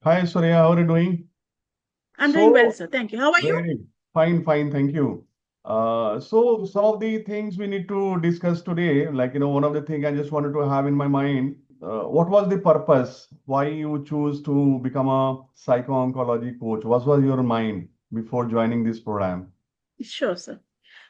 Hi, Ayswarya, how are you doing? I'm doing well, So, sir. Thank you. How are you? very fine, thank you. So some of the things we need to discuss today, one of the things I just wanted to have in my mind, what was the purpose? Why you choose to become a psycho-oncology coach? What was your mind before joining this program? Sure, sir.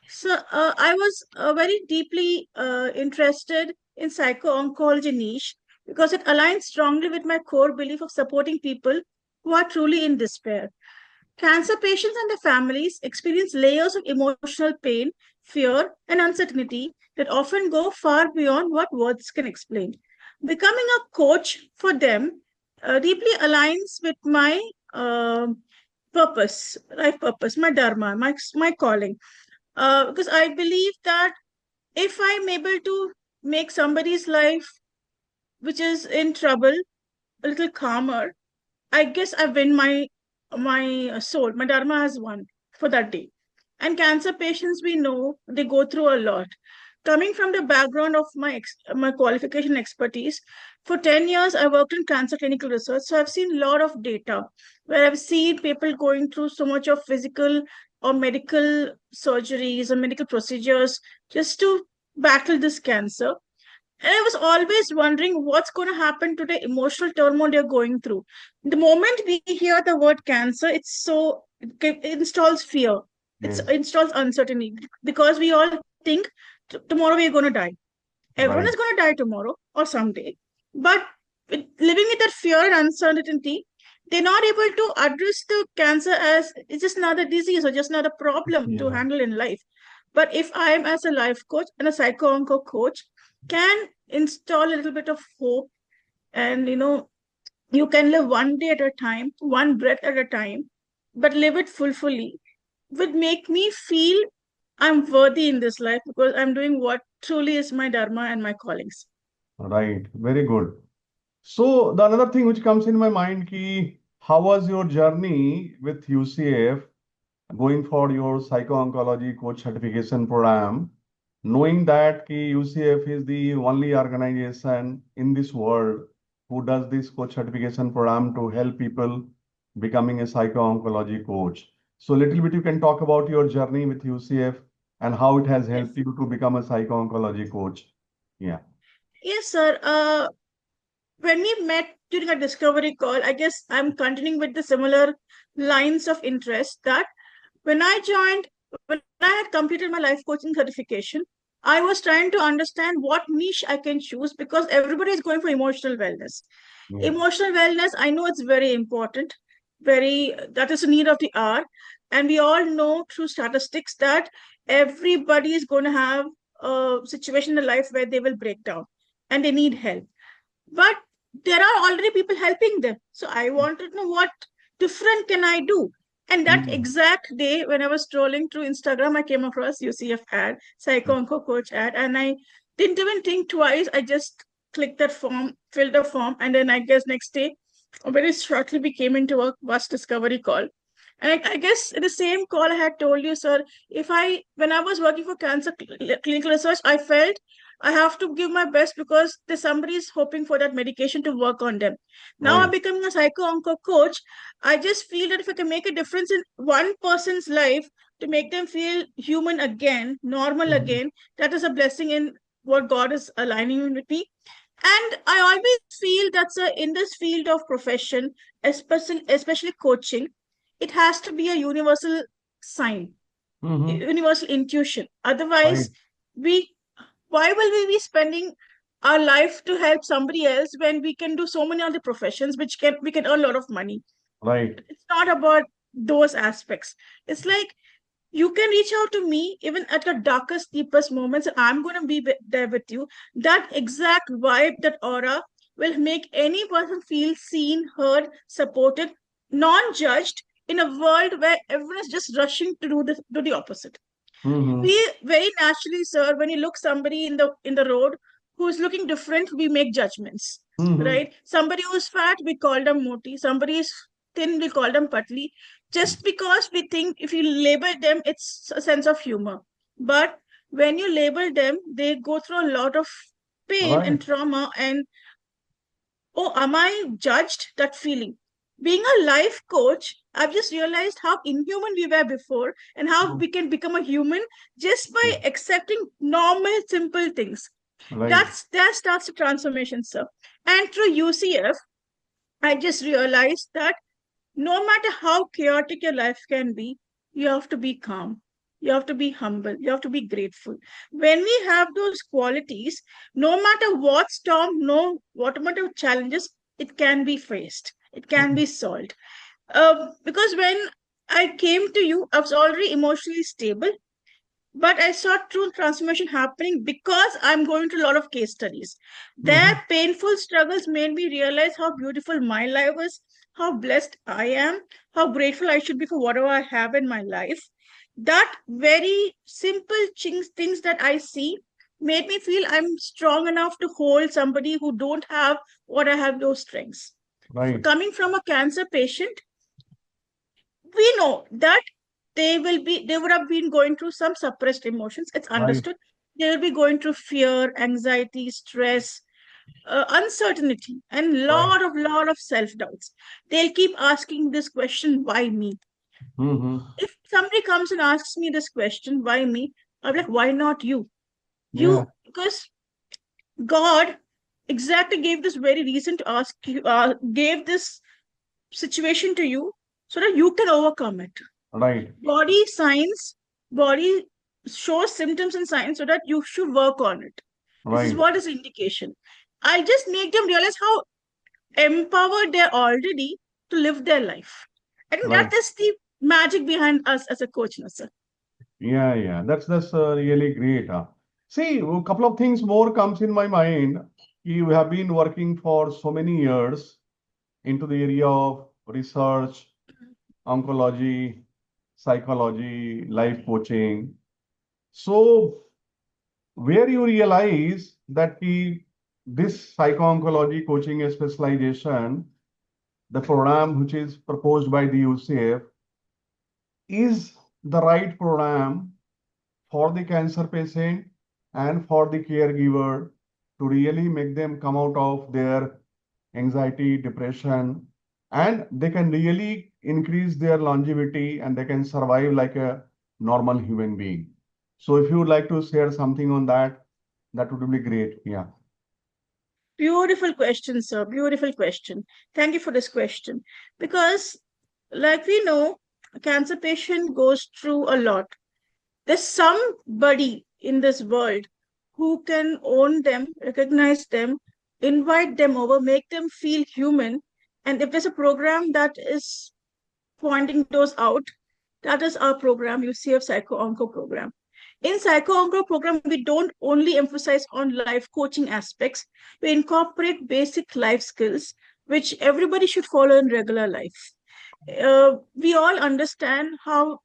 So, I was very deeply interested in psycho-oncology niche because it aligns strongly with my core belief of supporting people who are truly in despair. Cancer patients and their families experience layers of emotional pain, fear, and uncertainty that often go far beyond what words can explain. Becoming a coach for them deeply aligns with my purpose, life purpose, my dharma, my calling. Because I believe that if I'm able to make somebody's life which is in trouble a little calmer, I guess I win my soul. My dharma has won for that day. And cancer patients, we know they go through a lot. Coming from the background of my qualification expertise, for 10 years I worked in cancer clinical research, so I've seen a lot of data where I've seen people going through so much of physical or medical surgeries or medical procedures just to battle this cancer. And I was always wondering what's going to happen to the emotional turmoil they're going through. The moment we hear the word cancer, it installs fear. It Yes, installs uncertainty because we all think tomorrow we're going to die. Everyone right, is going to die tomorrow or someday. But living with that fear and uncertainty, they're not able to address the cancer as it's just another disease or just another problem to yeah, handle in life. But if I am as a life coach and a psycho-onco coach, can install a little bit of hope, and you can live one day at a time, one breath at a time, but live it fully, would make me feel I'm worthy in this life because I'm doing what truly is my dharma and my callings. right, very good. So the another thing which comes in my mind, ki, how was your journey with UCF going for your psycho-oncology coach certification program, knowing that ki UCF is the only organization in this world who does this coach certification program to help people becoming a psycho-oncology coach. So little bit you can talk about your journey with UCF and how it has helped Yes. you to become a psycho-oncology coach. Yeah. Yes, sir. When we met during a discovery call, I guess I'm continuing with the similar lines of interest that when I had completed my life coaching certification, I was trying to understand what niche I can choose because everybody is going for emotional wellness. Yes. Emotional wellness, I know it's very important, that is a need of the hour. And we all know through statistics that everybody is going to have a situation in life where they will break down and they need help, but there are already people helping them. So I wanted to know what different can I do. And that Mm. exact day when I was scrolling through Instagram, I came across UCF ad, Psycho Onco Coach ad, and I didn't even think twice. I just clicked that form, filled the form, and then I guess next day, very shortly, we came into a vast discovery call. And I guess in the same call I had told you, sir, when I was working for cancer clinical research, I felt I have to give my best because there's somebody is hoping for that medication to work on them. Now I'm Right. becoming a psycho-onco coach. I just feel that if I can make a difference in one person's life to make them feel human again, normal Mhm. again, that is a blessing in what God is aligning with me. And I always feel in this field of profession, especially coaching, it has to be a universal sign, Mhm. universal intuition. Right. Otherwise, we why will we be spending our life to help somebody else when we can do so many other professions which can we can earn a lot of money? Right. It's not about those aspects. It's like you can reach out to me even at your darkest, deepest moments, and I'm going to be there with you. That exact vibe, that aura will make any person feel seen, heard, supported, non-judged in a world where everyone is just rushing to do the opposite. We Mhm. very naturally, sir, when you look somebody in the road who's looking different, we make judgments, Mhm. right? Somebody who's fat, we call them moti. Somebody is thin, we call them patli, just because we think if you label them, it's a sense of humor. But when you label them, they go through a lot of pain Right. and trauma, and oh, am I judged? That feeling. being a life coach, I've just realized how inhuman we were before and how Mm. we can become a human just by accepting normal, simple things. Right. That starts the transformation, sir. And through UCF, I just realized that no matter how chaotic your life can be, you have to be calm. You have to be humble. You have to be grateful. When we have those qualities, no matter what storm, no whatever challenges, it can be faced. It can Mm. be solved. Because when I came to you, I was already emotionally stable, but I saw true transformation happening because I'm going through a lot of case studies. Their Mhm. painful struggles made me realize how beautiful my life is, how blessed I am, how grateful I should be for whatever I have in my life. That very simple things that I see made me feel I'm strong enough to hold somebody who don't have what I have, those strengths. Right. Coming from a cancer patient, we know that they would have been going through some suppressed emotions. It's Right. understood. They will be going through fear, anxiety, stress, uncertainty, and Right. lot of self doubts. They'll keep asking this question, why me? Mm-hmm. If somebody comes and asks me this question, why me, I'm like, why not you? Yeah. Because God exactly gave this very reason to ask you, gave this situation to you so that you can overcome it. Right. Body signs, body shows symptoms and signs so that you should work on it. This is Right. what is indication. I just make them realize how empowered they're already to live their life. I think that Right. is the magic behind us as a coach, Nasser. Yeah, yeah. That's really great. See, a couple of things more comes in my mind. You have been working for so many years into the area of research, oncology, psychology, life coaching. So, where you realize that this psycho-oncology coaching specialization, the program which is proposed by the UCF, is the right program for the cancer patient and for the caregiver to really make them come out of their anxiety, depression, and they can really increase their longevity and they can survive like a normal human being. So if you would like to share something on that, that would be great. Yeah. Beautiful question, sir. Beautiful question. Thank you for this question. Because, like we know, a cancer patient goes through a lot. There's somebody in this world who can own them, recognize them, invite them over, make them feel human. And if there's a program that is pointing those out, that is our program, UCF Psycho-Onco program. In Psycho-Onco program, we don't only emphasize on life coaching aspects, we incorporate basic life skills, which everybody should follow in regular life. We all understand how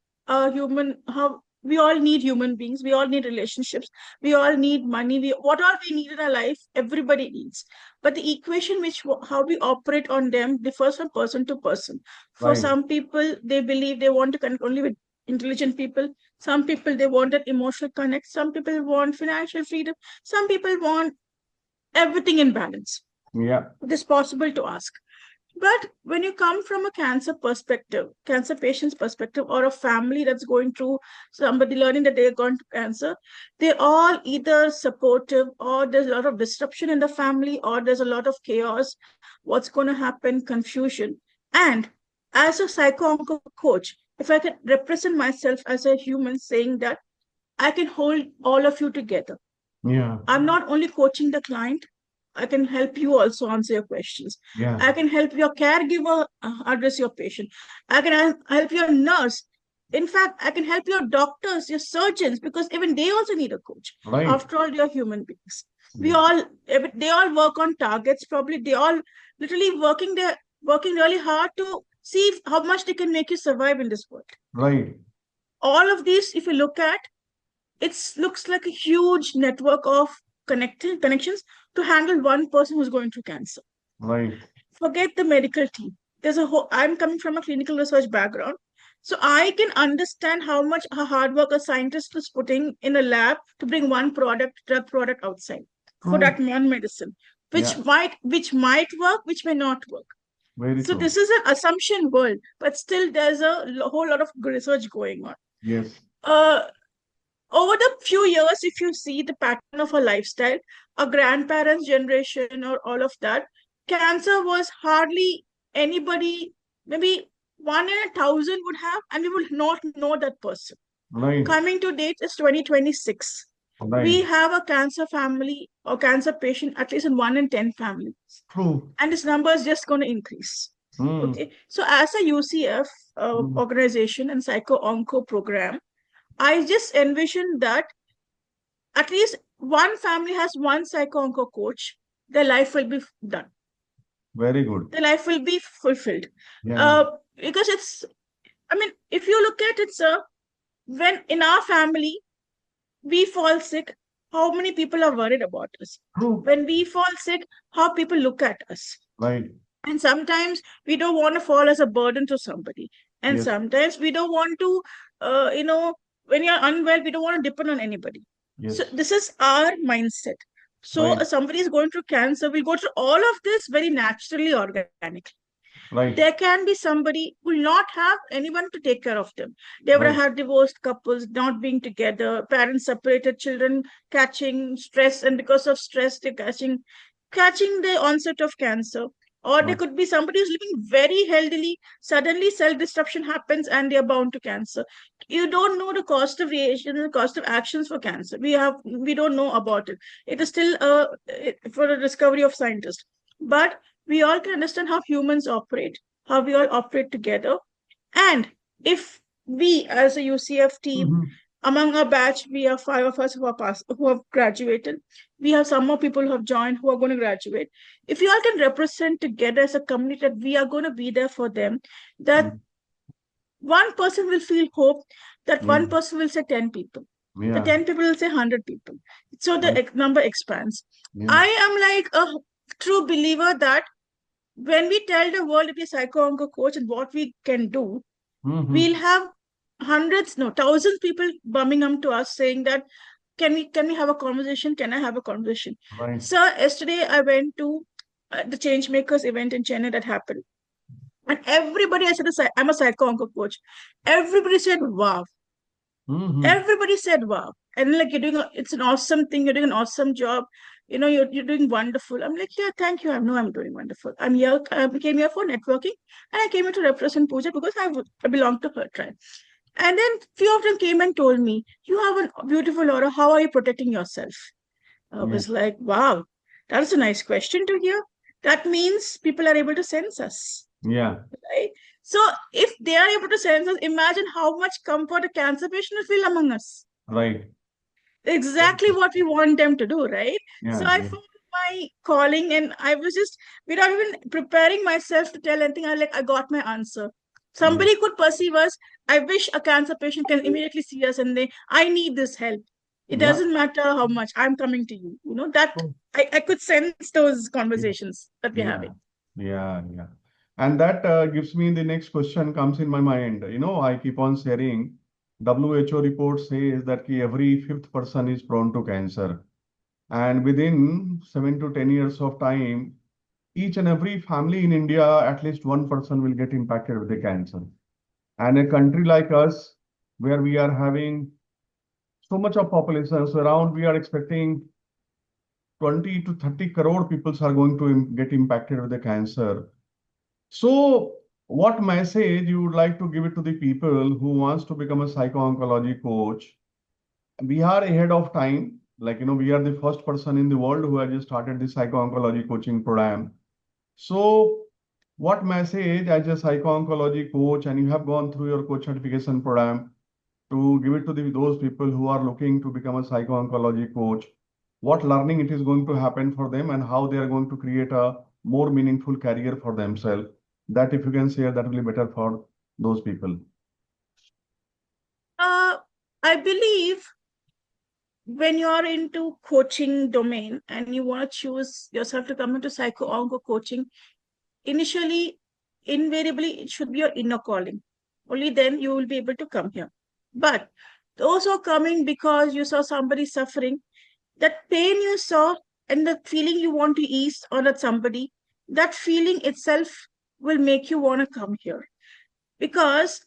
we all need human beings, we all need relationships, we all need money, what all we need in our life, everybody needs. But the equation which how we operate on them differs from person to person. For Right. some people, they believe they want to connect only with intelligent people. Some people, they want that emotional connect. Some people want financial freedom. Some people want everything in balance. Yeah. It is possible to ask. But when you come from a cancer perspective, cancer patient's perspective, or a family that's going through somebody learning that they're going to cancer, they're all either supportive or there's a lot of disruption in the family or there's a lot of chaos. What's going to happen? Confusion. And as a psycho coach, if I can represent myself as a human saying that I can hold all of you together. Yeah. I'm not only coaching the client, I can help you also answer your questions. Yeah. I can help your caregiver address your patient. I can help your nurse. In fact, I can help your doctors, your surgeons, because even they also need a coach. Right. After all, they are human beings. We Yeah. all, they all work on targets. Probably they all literally working really hard to see how much they can make you survive in this world. Right. All of these, if you look at, it looks like a huge network of connections to handle one person who's going through cancer. Right. Forget the medical team. There's a whole, I'm coming from a clinical research background, so I can understand how much hard work a scientist is putting in a lab to bring one drug product outside for True. that one medicine, Yeah. which might work, which may not work. Very So true. this is an assumption world, but still there's a whole lot of research going on. Yes. Uh, Over the few years, if you see the pattern of a lifestyle, a grandparents' generation or all of that, cancer was hardly anybody, maybe 1 in 1,000 would have, and we would not know that person. Right. Coming to date is 2026. We Right. have a cancer family or cancer patient at least in 1 in 10 families. True. And this number is just going to increase. Mm. Okay. So as a UCF Mm. organization and Psycho-Onco program, I just envision that at least one family has one Psycho-Onco coach, their life will be done. Very good. Their life will be fulfilled. Yeah. Because I mean, if you look at it, sir, when in our family, we fall sick, how many people are worried about us? True. When we fall sick, how people look at us. Right. And sometimes we don't want to fall as a burden to somebody. And Yes. sometimes we don't want to, when you're unwell, we don't want to depend on anybody. So Yes. this is our mindset. So Right. somebody is going through cancer, we'll go through all of this very naturally, organically. Right. There can be somebody who will not have anyone to take care of them. They would have Right. had divorced couples not being together, parents separated, children catching stress, and because of stress, they're catching the onset of cancer. Or there Right. could be somebody who's living very healthily, suddenly cell disruption happens and they're bound to cancer. You don't know the cost of reaction and the cost of actions for cancer. We don't know about it. It is still for the discovery of scientists. But we all can understand how humans operate, how we all operate together. And if we, as a UCF team, Mm-hmm. among our batch, we have 5 of us who have graduated. We have some more people who have joined who are going to graduate. If you all can represent together as a community that we are going to be there for them, that Mm. one person will feel hope, that Yeah. one person will say 10 people, the Yeah. 10 people will say 100 people. So Right. the number expands. Yeah. I am like a true believer that when we tell the world to be a psycho-onco coach and what we can do, Mm-hmm. we'll have hundreds, no, thousands people bumming up to us saying that can we have a conversation? Can I have a conversation? Right. Sir, yesterday I went to the Changemakers event in Chennai that happened. And everybody, I said, I'm a psycho-onco coach. Everybody said, wow. Mm-hmm. Everybody said, wow. And like, it's an awesome thing. You're doing an awesome job. You're doing wonderful. I'm like, yeah, thank you. I know I'm doing wonderful. I came here for networking and I came here to represent Pooja because I belong to her tribe. And then few of them came and told me, you have a beautiful aura. How are you protecting yourself? I Yeah. was like, wow, that's a nice question to hear. That means people are able to sense us, Yeah. right? So if they are able to sense us, imagine how much comfort a cancer patient will feel among us. Right. Exactly what we want them to do, right? So Yeah. I Yeah. found my calling and I was just, without even preparing myself to tell anything, I got my answer. Yeah. Somebody could perceive us. I wish a cancer patient can immediately see us and I need this help. It Yeah. doesn't matter how much, I'm coming to you. That True. I could sense those Yeah. conversations that we're Yeah. having. Yeah. Yeah. And that gives me the next question comes in my mind. I keep on sharing. WHO report says that every fifth person is prone to cancer. And within 7 to 10 years of time, each and every family in India, at least one person will get impacted with the cancer. And a country like us, where we are having so much of population, so around we are expecting 20 to 30 crore people are going to get impacted with the cancer. So, what message you would like to give it to the people who wants to become a psycho-oncology coach? We are ahead of time. We are the first person in the world who has just started the psycho-oncology coaching program. So, what message as a psycho-oncology coach, and you have gone through your coach certification program, to give it to those people who are looking to become a psycho-oncology coach, what learning it is going to happen for them and how they are going to create a more meaningful career for themselves. That if you can share, that will be better for those people. I believe when you are into coaching domain and you want to choose yourself to come into psycho-onco coaching, initially, invariably, it should be your inner calling. Only then you will be able to come here. But those who are coming because you saw somebody suffering, that pain you saw and the feeling you want to ease on that somebody, that feeling itself will make you want to come here. Because,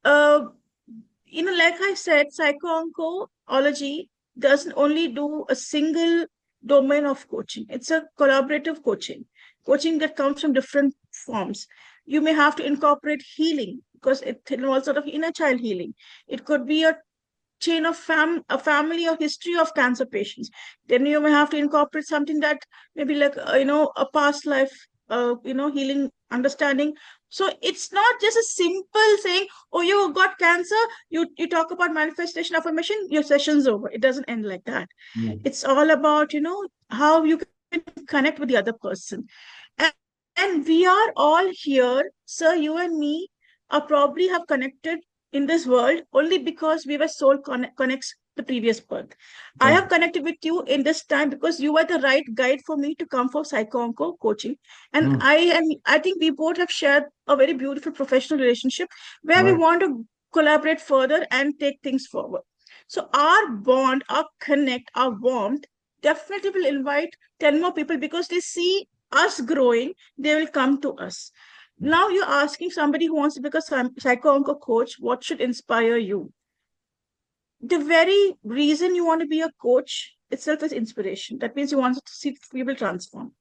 uh, like I said, psycho-oncology doesn't only do a single domain of coaching. It's a collaborative coaching that comes from different forms. You may have to incorporate healing because it involves sort of inner child healing. It could be chain of a family or history of cancer patients. Then you may have to incorporate something that maybe like a past life healing understanding. So it's not just a simple saying, oh, you got cancer, you talk about manifestation affirmation, your session's over. It doesn't end like that. It's all about how you can connect with the other person. And we are all here, sir. You and me are probably have connected in this world only because we were soul connects the previous birth. I have connected with you in this time because you were the right guide for me to come for psycho-onco coaching. And I think we both have shared a very beautiful professional relationship where we want to collaborate further and take things forward. So our bond, our connect, our warmth definitely will invite 10 more people because they see us growing, they will come to us. Now you're asking somebody who wants to become a psycho-onco coach, what should inspire you? The very reason you want to be a coach itself is inspiration. That means you want to see people transform.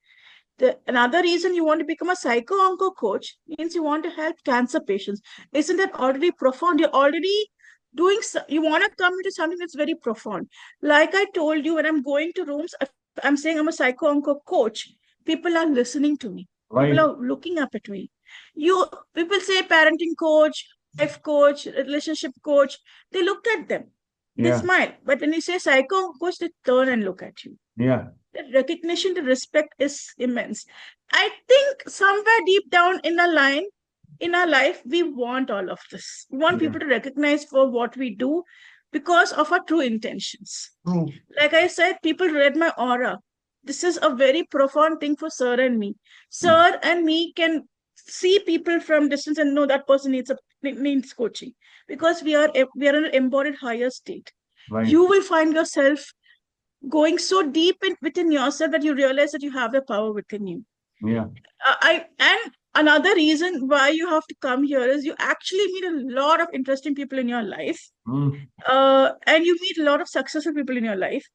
Another reason you want to become a psycho-onco coach means you want to help cancer patients. Isn't that already profound? You're already you want to come into something that's very profound. Like I told you, when I'm going to rooms, if I'm saying I'm a psycho-onco coach, people are listening to me. People are looking up at me. People say parenting coach, life coach, relationship coach. They look at them. They smile. But when you say psycho coach, they turn and look at you. The recognition, the respect is immense. I think somewhere deep down in our life, we want all of this. We want people to recognize for what we do because of our true intentions. Like I said, people read my aura. This is a very profound thing for Sir and me. Sir and me can see people from distance and know that person needs coaching because we are in an embodied higher state. You will find yourself going so deep within yourself that you realize that you have the power within you. And another reason why you have to come here is you actually meet a lot of interesting people in your life, and you meet a lot of successful people in your life.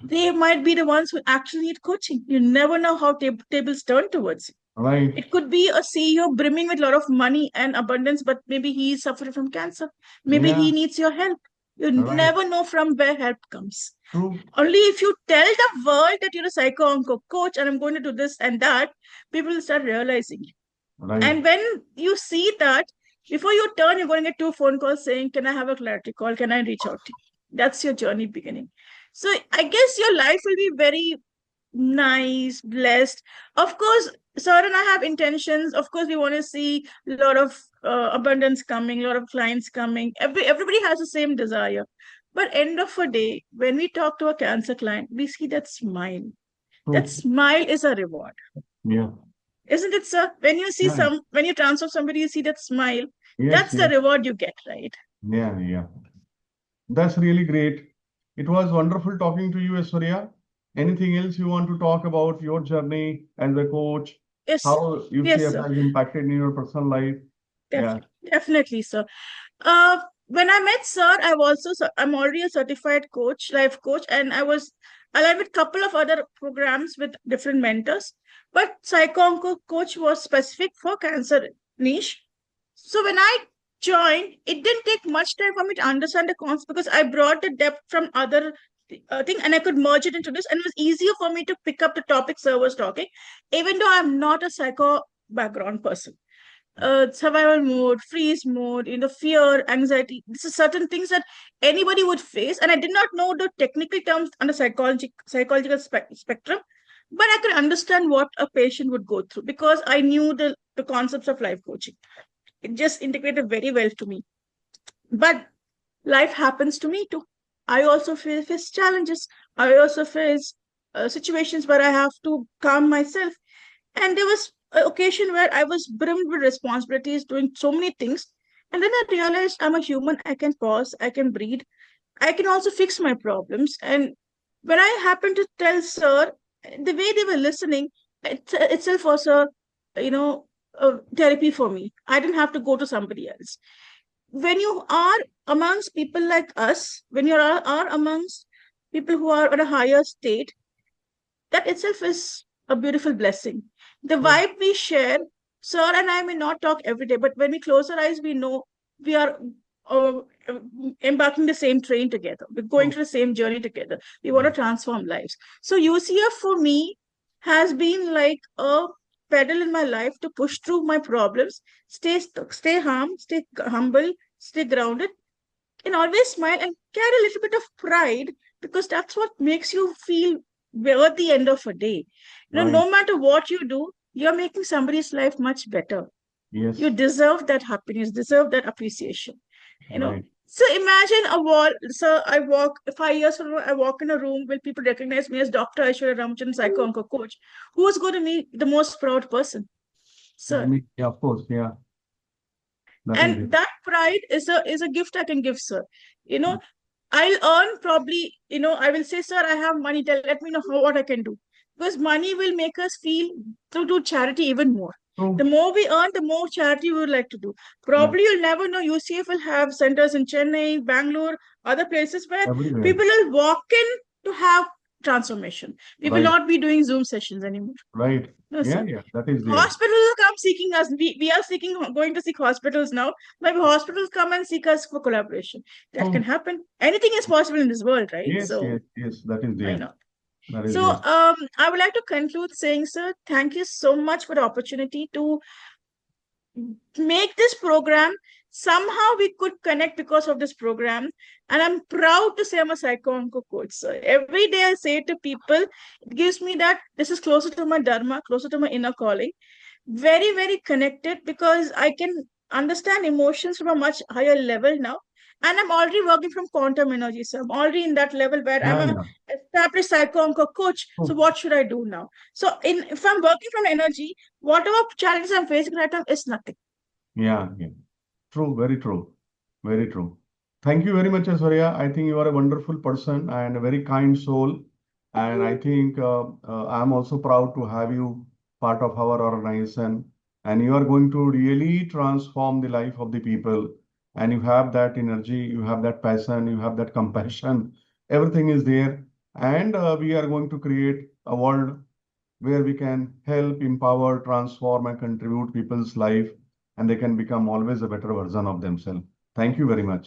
They might be the ones who actually need coaching. You never know how tables turn towards you. It could be a CEO brimming with a lot of money and abundance, but maybe he's suffering from cancer. Maybe he needs your help. You never know from where help comes. Only if you tell the world that you're a psycho-onco coach and I'm going to do this and that, people will start realizing you. And when you see that, before you turn, you're going to get 2 phone calls saying, can I have a clarity call? Can I reach out to you? That's your journey beginning. So I guess your life will be very nice, blessed. Of course, Sir and I have intentions. Of course, we want to see a lot of abundance coming, a lot of clients coming. Everybody has the same desire. But end of a day, when we talk to a cancer client, we see that smile. That smile is a reward. Isn't it, sir? When you see when you transfer somebody, you see that smile. That's the reward you get, right? That's really great. It was wonderful talking to you, Ayswarya. Anything else you want to talk about your journey as a coach? Yes. How UCF has impacted in your personal life? Definitely, sir. When I met Sir, I'm already a certified coach, life coach, and I was aligned with a couple of other programs with different mentors. But Psycho-Onco coach was specific for cancer niche. So when I joined, it didn't take much time for me to understand the concept because I brought the depth from other thing and I could merge it into this, and it was easier for me to pick up the topic Sir was talking, even though I'm not a psycho background person. Survival mode, freeze mode, fear, anxiety. This is certain things that anybody would face. And I did not know the technical terms on the psychological spectrum, but I could understand what a patient would go through because I knew the concepts of life coaching. It just integrated very well to me. But life happens to me too. I also face challenges. I also face situations where I have to calm myself. And there was an occasion where I was brimmed with responsibilities, doing so many things. And then I realized I'm a human. I can pause. I can breathe. I can also fix my problems. And when I happened to tell Sir, the way they were listening, itself was a, therapy for me. I didn't have to go to somebody else. When you are amongst people like us, when you are amongst people who are at a higher state, that itself is a beautiful blessing. The True. vibe we share, sir and I may not talk every day, but when we close our eyes, we know we are uh, embarking the same train together. We're going True. through the same journey together. We want to Right. transform lives. So UCF for me has been like a pedal in my life to push through my problems, stay calm, stay humble, stay grounded, and always smile and carry a little bit of pride, because that's what makes you feel at the end of a day. Right. No matter what you do, you're making somebody's life much better. You Yes. deserve that happiness, deserve that appreciation. you know Right. so imagine a wall. So I walk 5 years from now, I walk in a room, will people recognize me as Dr. Ayswarya Ramachandran, psycho-onco coach? Who's going to be the most proud person? Sir. Me, yeah, of course. Yeah, that is it. And that pride is a gift I can give, sir. you know I'll earn probably, I will say, sir, I have money, let me know what I can do. Because money will make us feel to do charity even more. The True. more we earn, the more charity we would like to do. Yeah. Probably you'll never know, UCF will have centers in Chennai, Bangalore, other places where Everywhere. people will walk in to have transformation. We will Right. not be doing Zoom sessions anymore. Right. No, Yeah, sir. yeah, that is there. Hospitals will come seeking us. We are going to seek hospitals now. Maybe hospitals come and seek us for collaboration. That can True. happen. Anything is possible in this world, right? Yes, So yes, yes, that is why there. not? That is So there. I would like to conclude saying, sir, thank you so much for the opportunity to make this program. Somehow we could connect because of this program, and I'm proud to say I'm a psycho-onco coach. So every day I say to people, it gives me that this is closer to my dharma, closer to my inner calling, very, very connected, because I can understand emotions from a much higher level now. And I'm already working from quantum energy. So I'm already in that level where I'm Yeah, a yeah. established psycho-onco coach. So True. what should I do now? So if I'm working from energy, whatever challenges I'm facing right now is nothing. Yeah, yeah. True, very true. Very true. Thank you very much, Ayswarya. I think you are a wonderful person and a very kind soul. And I think I'm also proud to have you part of our organization. And you are going to really transform the life of the people. And you have that energy, you have that passion, you have that compassion. Everything is there. And we are going to create a world where we can help, empower, transform, and contribute people's life, and they can become always a better version of themselves. Thank you very much.